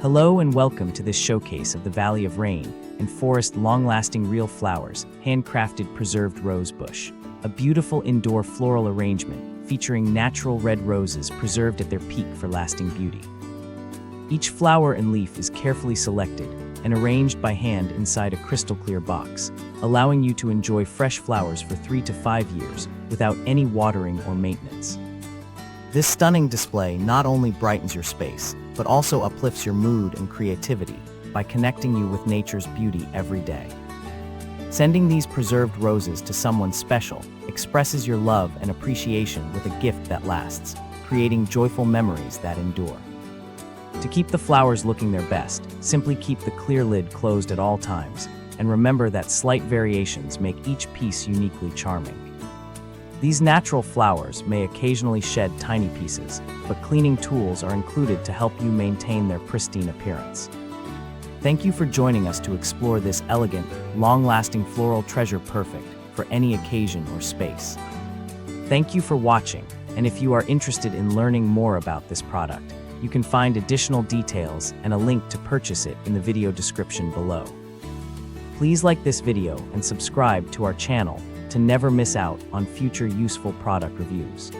Hello and welcome to this showcase of the Valley of Rain and Forest long-lasting real flowers, handcrafted preserved rose bush, a beautiful indoor floral arrangement featuring natural red roses preserved at their peak for lasting beauty. Each flower and leaf is carefully selected and arranged by hand inside a crystal clear box, allowing you to enjoy fresh flowers for 3 to 5 years without any watering or maintenance. This stunning display not only brightens your space, but also uplifts your mood and creativity by connecting you with nature's beauty every day. Sending these preserved roses to someone special expresses your love and appreciation with a gift that lasts, creating joyful memories that endure. To keep the flowers looking their best, simply keep the clear lid closed at all times, and remember that slight variations make each piece uniquely charming. These natural flowers may occasionally shed tiny pieces, but cleaning tools are included to help you maintain their pristine appearance. Thank you for joining us to explore this elegant, long-lasting floral treasure perfect for any occasion or space. Thank you for watching, and if you are interested in learning more about this product, you can find additional details and a link to purchase it in the video description below. Please like this video and subscribe to our channel to never miss out on future useful product reviews.